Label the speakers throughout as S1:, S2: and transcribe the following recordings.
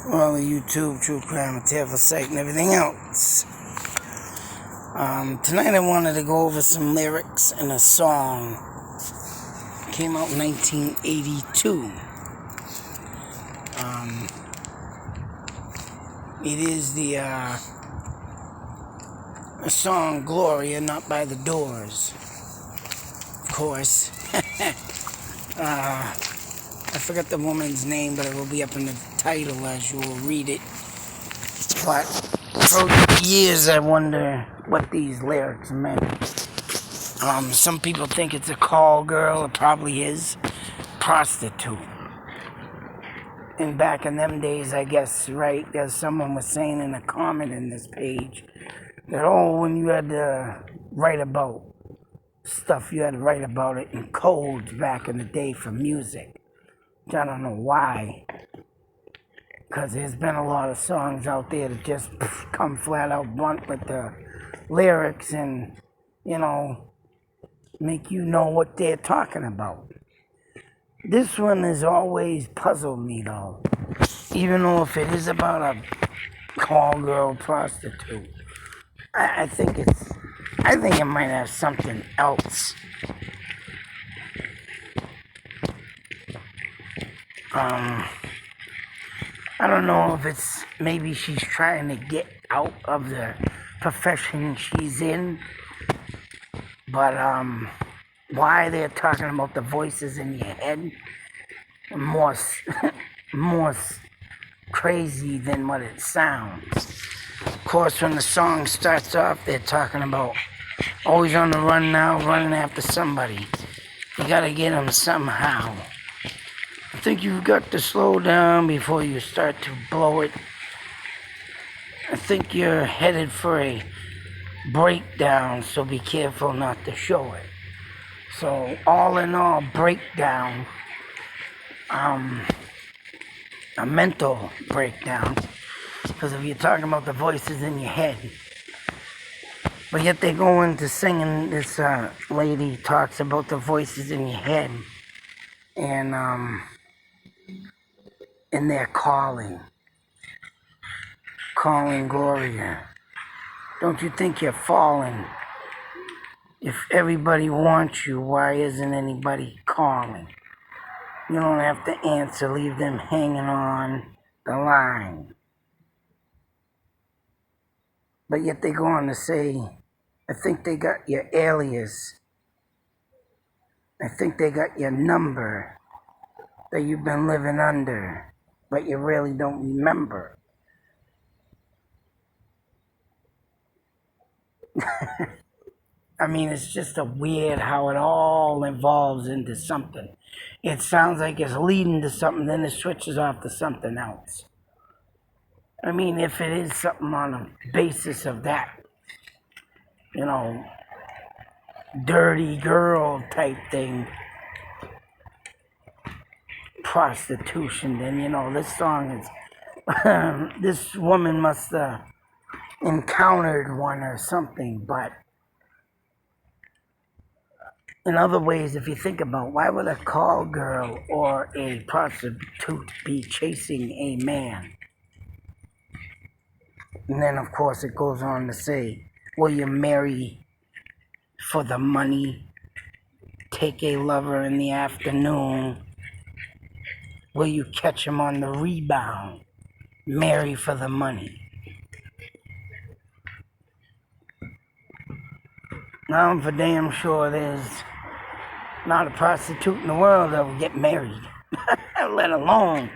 S1: Well, the YouTube, true crime, tale for sight, and everything else. Tonight I wanted to go over some lyrics in a song. It came out in 1982. It is the song Gloria, not by the Doors. Of course. I forgot the woman's name, but it will be up in the title as you will read it. But for years I wonder what these lyrics meant. Some people think it's a call girl. It probably is. Prostitute. And back in them days, I guess, right, there's someone was saying in a comment in this page that, when you had to write about stuff, you had to write about it in codes back in the day for music. I don't know why, because there's been a lot of songs out there that just come flat out blunt with the lyrics and, make you know what they're talking about. This one has always puzzled me, though, even though if it is about a call girl prostitute. I think it might have something else. I don't know if it's maybe she's trying to get out of the profession she's in, but why they're talking about the voices in your head more crazy than what it sounds. Of course, when the song starts off, they're talking about always on the run now, running after somebody. You gotta get them somehow. I think you've got to slow down before you start to blow it. I think you're headed for a breakdown, so be careful not to show it. So, all in all, breakdown, a mental breakdown, because if you're talking about the voices in your head, but yet they go into singing, this lady talks about the voices in your head, and they're calling Gloria. Don't you think you're falling? If everybody wants you, why isn't anybody calling? You don't have to answer, leave them hanging on the line. But yet they go on to say, I think they got your alias. I think they got your number that you've been living under, but you really don't remember. I mean, it's just a weird how it all evolves into something. It sounds like it's leading to something, then it switches off to something else. I mean, if it is something on a basis of that, dirty girl type thing, prostitution, then, this song is, this woman must have encountered one or something, but in other ways, if you think about, why would a call girl or a prostitute be chasing a man? And then, of course, it goes on to say, will you marry for the money? Take a lover in the afternoon? Will you catch him on the rebound? Marry for the money? Now I'm for damn sure there's not a prostitute in the world that will get married, let alone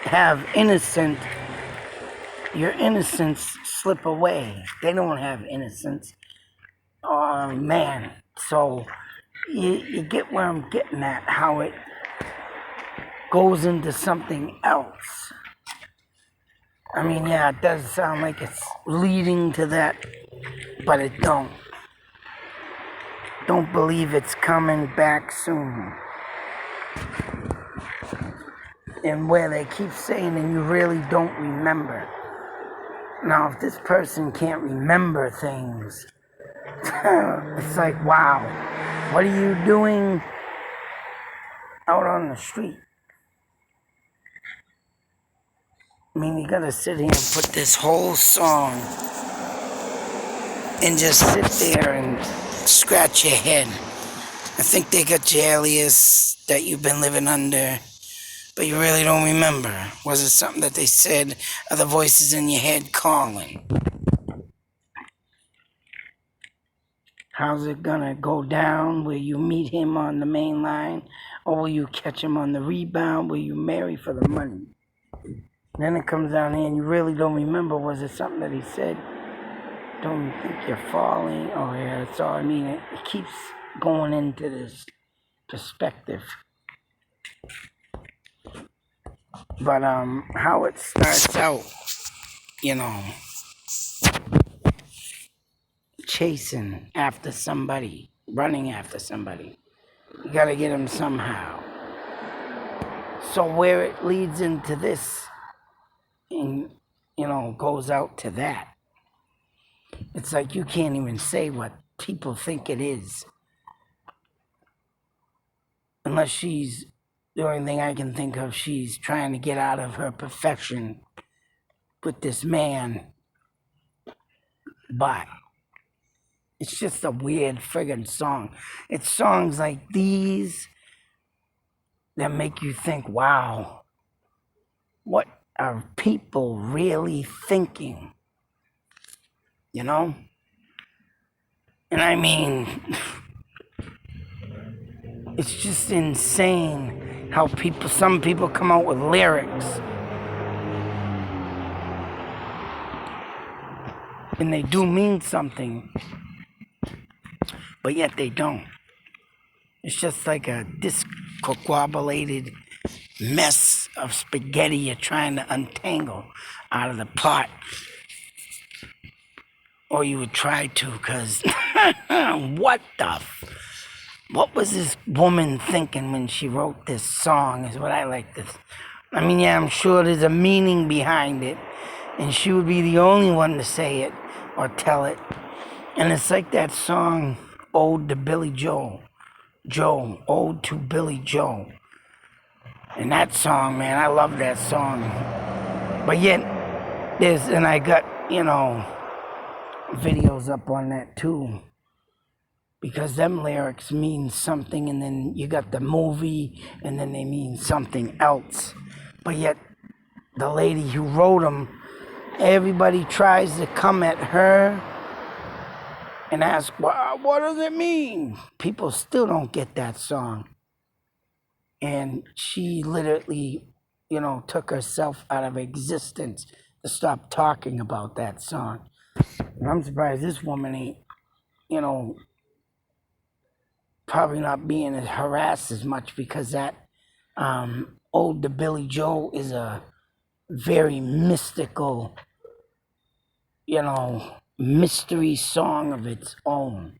S1: have your innocence slip away. They don't have innocence. Oh man, so you get where I'm getting at, how it goes into something else. I mean, yeah, it does sound like it's leading to that, but it don't. Don't believe it's coming back soon. And where they keep saying, and you really don't remember. Now, if this person can't remember things, it's like, wow, what are you doing out on the street. I mean, you gotta sit here and put this whole song and just sit there and scratch your head. I think they got your alias that you've been living under, but you really don't remember. Was it something that they said? Are the voices in your head calling? How's it gonna go down? Will you meet him on the main line? Or will you catch him on the rebound? Will you marry for the money? Then it comes down here and you really don't remember. Was it something that he said? Don't think you're falling. Oh yeah, that's all I mean. It keeps going into this perspective. But how it starts out, you know, chasing after somebody, running after somebody. You gotta get him somehow. So where it leads into this, and goes out to that. It's like you can't even say what people think it is. Unless she's, the only thing I can think of, she's trying to get out of her profession with this man. But it's just a weird friggin' song. It's songs like these that make you think, wow, what are people really thinking? You know? And I mean, it's just insane how some people come out with lyrics and they do mean something, but yet they don't. It's just like a discombobulated mess of spaghetti you're trying to untangle out of the pot. Or you would try to, because what was this woman thinking when she wrote this song is what I like to... I mean, yeah, I'm sure there's a meaning behind it, and she would be the only one to say it or tell it. And it's like that song, Ode to Billy Joe. Ode to Billy Joe. And that song, man, I love that song. But yet, and I got, videos up on that too. Because them lyrics mean something, and then you got the movie, and then they mean something else. But yet, the lady who wrote them, everybody tries to come at her and ask, what does it mean? People still don't get that song. And she literally, took herself out of existence to stop talking about that song. And I'm surprised this woman ain't, probably not being harassed as much, because that Ode to Billy Joe is a very mystical, mystery song of its own.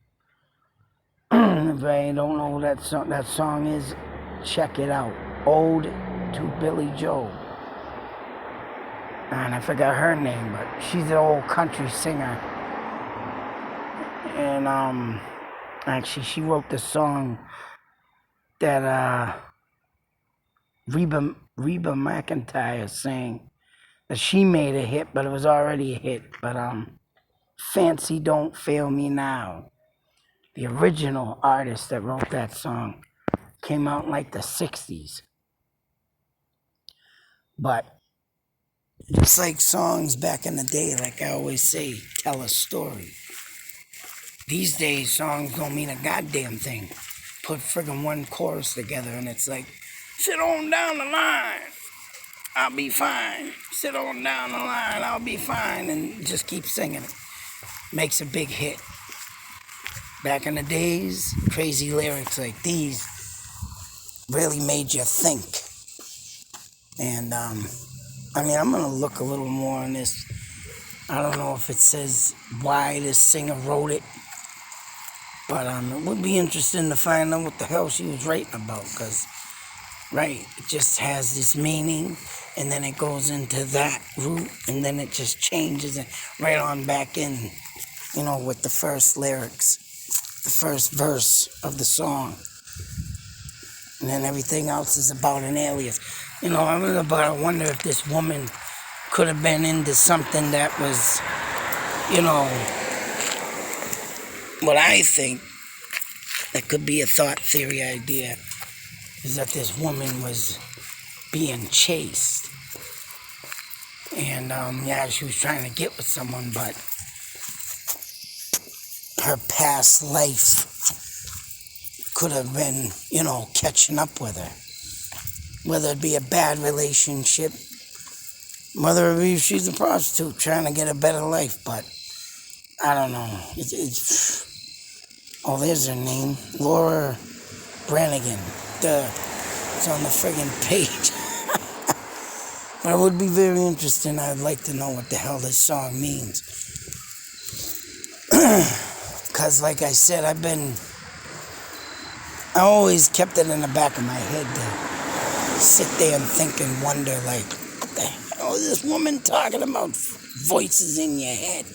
S1: If I don't know what that song is, check it out. Ode to Billy Joe. And I forgot her name, but she's an old country singer. And actually, she wrote the song that Reba McEntire sang, that she made a hit, but it was already a hit. But Fancy Don't Fail Me Now, the original artist that wrote that song, came out in like the 60s. But it's like songs back in the day, like I always say, tell a story. These days, songs don't mean a goddamn thing. Put friggin' one chorus together and it's like, sit on down the line, I'll be fine. Sit on down the line, I'll be fine. And just keep singing it. Makes a big hit. Back in the days, crazy lyrics like these really made you think. And, I'm going to look a little more on this. I don't know if it says why this singer wrote it. But it would be interesting to find out what the hell she was writing about, because, right, it just has this meaning, and then it goes into that root, and then it just changes it right on back in, with the first lyrics, the first verse of the song. and then everything else is about an alias. You know, I wonder if this woman could have been into something that was, you know, what I think that could be a thought theory idea is that this woman was being chased. And, yeah, she was trying to get with someone, but her past life could have been, you know, catching up with her. Whether it be a bad relationship, whether it be she's a prostitute trying to get a better life, but I don't know. Oh, there's her name. Laura Branigan. It's on the friggin' page. But it would be very interesting. I'd like to know what the hell this song means. Because, like I said, I always kept it in the back of my head to sit there and think and wonder, like, what the hell is this woman talking about? Voices in your head.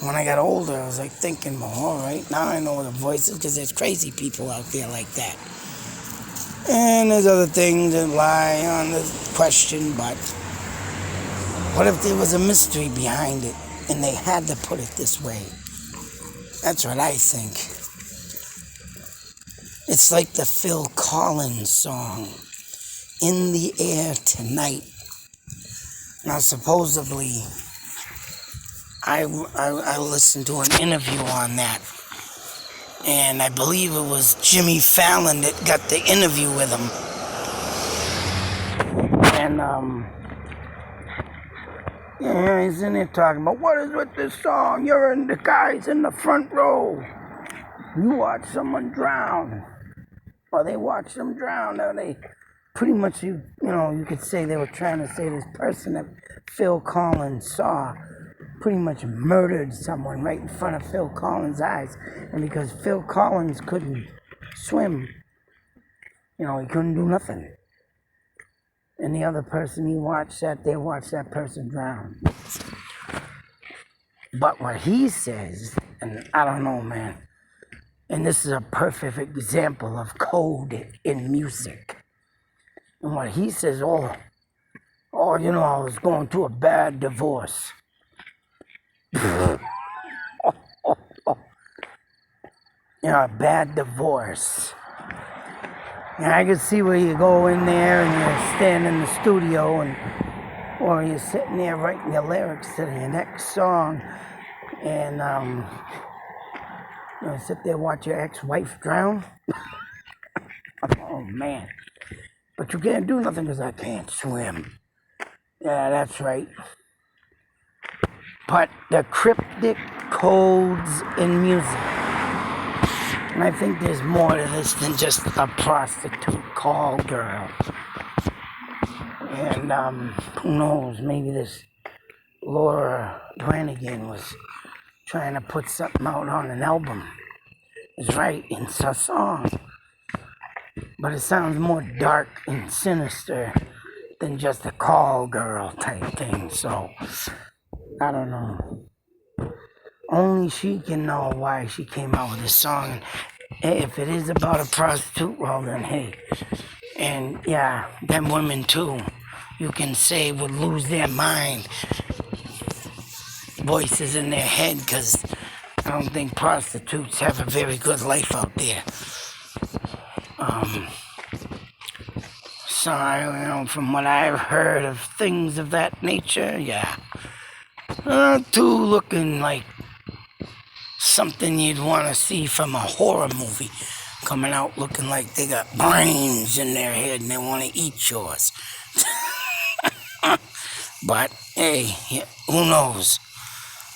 S1: When I got older, I was like thinking, well, all right, now I know what a voice is, because there's crazy people out there like that. And there's other things that lie on the question, but what if there was a mystery behind it and they had to put it this way? That's what I think. It's like the Phil Collins song, In the Air Tonight. Now, supposedly, I listened to an interview on that, and I believe it was Jimmy Fallon that got the interview with him. And, yeah, he's in there talking about, what is with this song? You're in the guys in the front row. You watch someone drown. Or they watch them drown. Or they pretty much, you could say they were trying to say this person that Phil Collins saw pretty much murdered someone right in front of Phil Collins' eyes. And because Phil Collins couldn't swim, he couldn't do nothing. And the other person they watched that person drown. But what he says, and I don't know, man, and this is a perfect example of code in music. And what he says, I was going through a bad divorce. A bad divorce. And I can see where you go in there and you stand in the studio or you're sitting there writing the lyrics to the next song and sit there watch your ex-wife drown. Oh man. But you can't do nothing because I can't swim. Yeah, that's right. But the cryptic codes in music. And I think there's more to this than just a prostitute call girl. And who knows, maybe this Laura Branigan was trying to put something out on an album. It's right, it's a song. But it sounds more dark and sinister than just a call girl type thing. So, I don't know. Only she can know why she came out with this song. And if it is about a prostitute, well then hey. And yeah, them women too, you can say would lose their mind. Voices in their head, because I don't think prostitutes have a very good life out there. So, from what I've heard of things of that nature, yeah. Too looking like something you'd want to see from a horror movie. Coming out looking like they got brains in their head and they want to eat yours. But, hey, who knows?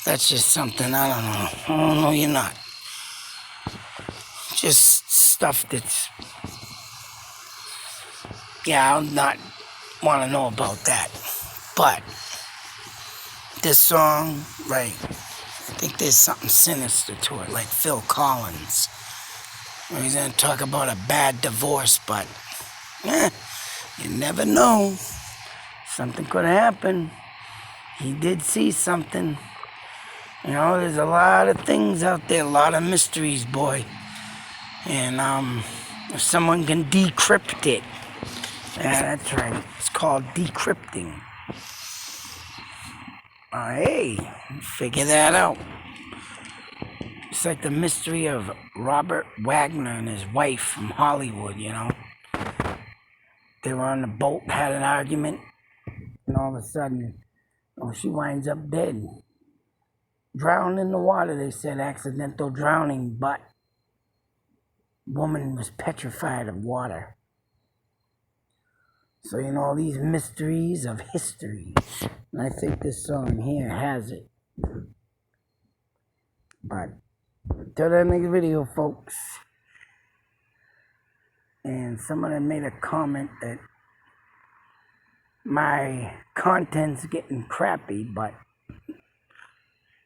S1: That's just something, I don't know. Oh, no, you're not. Just stuff that's... Yeah, I'll not want to know about that. But this song, right, I think there's something sinister to it, like Phil Collins. He's going to talk about a bad divorce, but you never know. Something could happen. He did see something. There's a lot of things out there, a lot of mysteries, boy. And, Someone can decrypt it. Yeah, that's right. It's called decrypting. Hey, figure that out. It's like the mystery of Robert Wagner and his wife from Hollywood, you know. They were on the boat, had an argument, and all of a sudden, she winds up dead. Drowned in the water, they said, accidental drowning, but woman was petrified of water. So, these mysteries of history. And I think this song here has it. But, till that next video, folks. And someone made a comment that my content's getting crappy, but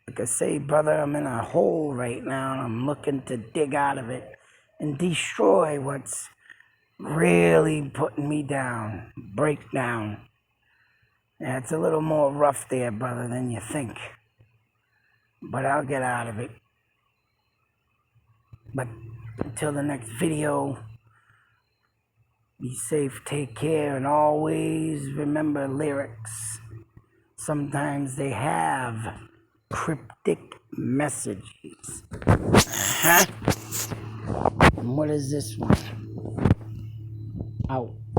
S1: like I say, brother, I'm in a hole right now, and I'm looking to dig out of it and destroy what's really putting me down, break down. Yeah, it's a little more rough there, brother, than you think. But I'll get out of it. But until the next video, be safe, take care, and always remember lyrics. Sometimes they have cryptic messages. And what is this one? Out.